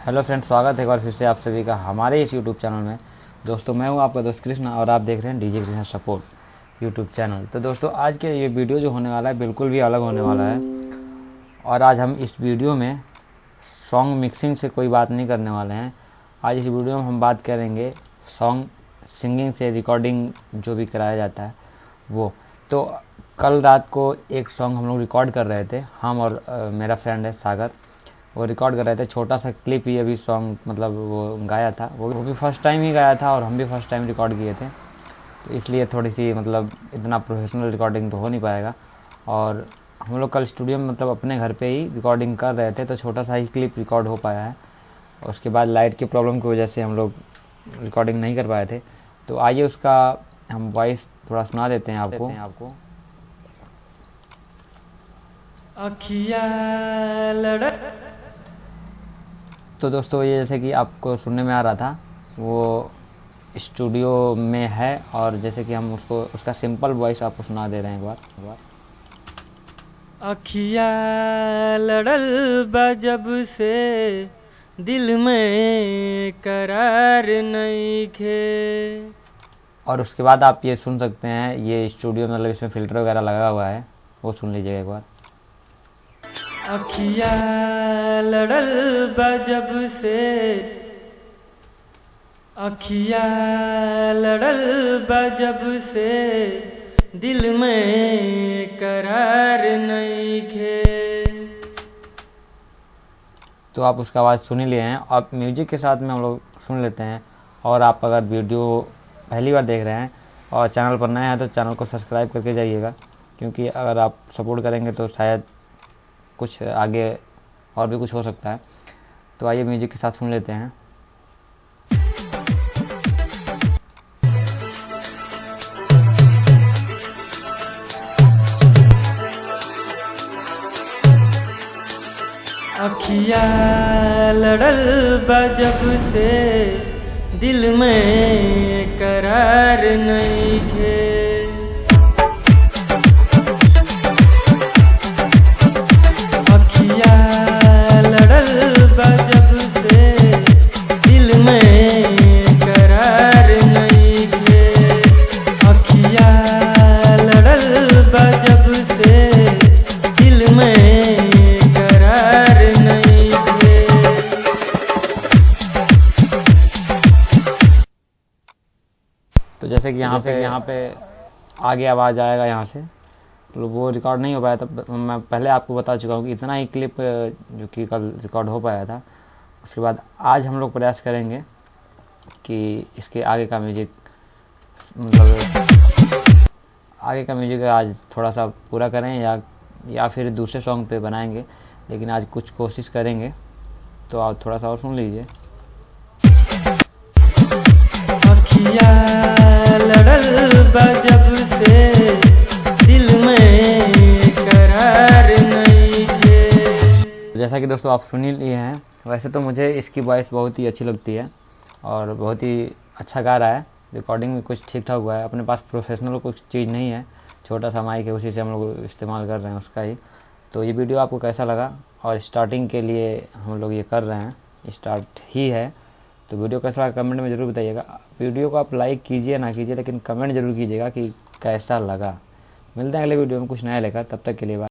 Hello friends, स्वागत है एक बार फिर से आप सभी का हमारे इस यूट्यूब चैनल में। दोस्तों, मैं हूं आपका दोस्त कृष्णा और आप देख रहे हैं DJ Krishna support YouTube channel. तो दोस्तों, आज के ये वीडियो जो होने वाला है बिल्कुल भी अलग होने वाला है। और आज हम इस वीडियो में सॉन्ग मिक्सिंग से कोई बात नहीं करने वाले हैं। आज इस वीडियो में हम बात करेंगे सॉन्ग सिंगिंग से, रिकॉर्डिंग जो भी कराया जाता है वो। तो कल रात को एक सॉन्ग हम लोग रिकॉर्ड कर रहे थे, हम और मेरा फ्रेंड है सागर, वो रिकॉर्ड कर रहे थे। छोटा सा क्लिप ही अभी सॉन्ग मतलब वो गाया था, वो भी फर्स्ट टाइम ही गाया था और हम भी फर्स्ट टाइम रिकॉर्ड किए थे। तो इसलिए थोड़ी सी मतलब इतना प्रोफेशनल रिकॉर्डिंग तो हो नहीं पाएगा। और हम लोग कल स्टूडियो में मतलब अपने घर पे ही रिकॉर्डिंग कर रहे थे, तो छोटा सा ही क्लिप रिकॉर्ड हो पाया है। और उसके बाद लाइट की प्रॉब्लम की वजह से हम लोग रिकॉर्डिंग नहीं कर पाए थे। तो आइए उसका हम वॉइस थोड़ा सुना देते हैं आपको। तो दोस्तों, ये जैसे कि आपको सुनने में आ रहा था, वो स्टूडियो में है। और जैसे कि हम उसका सिंपल वॉइस आपको सुना दे रहे हैं एक बार। अखिया लड़ल बा जब से दिल में करार नइखे। और उसके बाद आप ये सुन सकते हैं, ये स्टूडियो मतलब इसमें फ़िल्टर वगैरह लगा हुआ है, वो सुन लीजिएगा एक बार। अखिया लड़ल बा जब से, अखिया लड़ल बा जब से दिल में करार नइखे। तो आप उसका आवाज़ सुन ही लिए हैं। अब म्यूजिक के साथ में हम लोग सुन लेते हैं। और आप अगर वीडियो पहली बार देख रहे हैं और चैनल पर नए हैं तो चैनल को सब्सक्राइब करके जाइएगा, क्योंकि अगर आप सपोर्ट करेंगे तो शायद कुछ आगे और भी कुछ हो सकता है। तो आइए म्यूजिक के साथ सुन लेते हैं। अखिया लड़ल बा जब से दिल में करार नइखे। अखिया लड़ल बा जब से दिल में करार नइखे। अखिया लड़ल बा जब से दिल में करार नइखे। तो जैसे कि यहाँ पे आगे आवाज़ आएगा यहाँ से, तो वो रिकॉर्ड नहीं हो पाया था। मैं पहले आपको बता चुका हूँ कि इतना ही क्लिप जो कि कल रिकॉर्ड हो पाया था। उसके बाद आज हम लोग प्रयास करेंगे कि इसके आगे का म्यूजिक मतलब आगे का म्यूजिक आज थोड़ा सा पूरा करें या फिर दूसरे सॉन्ग पे बनाएंगे, लेकिन आज कुछ कोशिश करेंगे। तो आप थोड़ा सा और सुन लीजिए। अखिया लड़ल बा जब से दिल में करार नइखे। जैसा कि दोस्तों आप सुन ही लिए हैं, वैसे तो मुझे इसकी वॉइस बहुत ही अच्छी लगती है और बहुत ही अच्छा गा रहा है। रिकॉर्डिंग में कुछ ठीक ठाक हुआ है। अपने पास प्रोफेशनल कुछ चीज़ नहीं है, छोटा सा माइक है, उसी से हम लोग इस्तेमाल कर रहे हैं उसका ही। तो ये वीडियो आपको कैसा लगा? और स्टार्टिंग के लिए हम लोग ये कर रहे हैं, स्टार्ट ही है। तो वीडियो कैसा लगा कमेंट में ज़रूर बताइएगा। वीडियो को आप लाइक कीजिए ना कीजिए, लेकिन कमेंट ज़रूर कीजिएगा कि कैसा लगा। मिलते हैं अगले वीडियो में कुछ नया लेकर, तब तक के लिए बाय।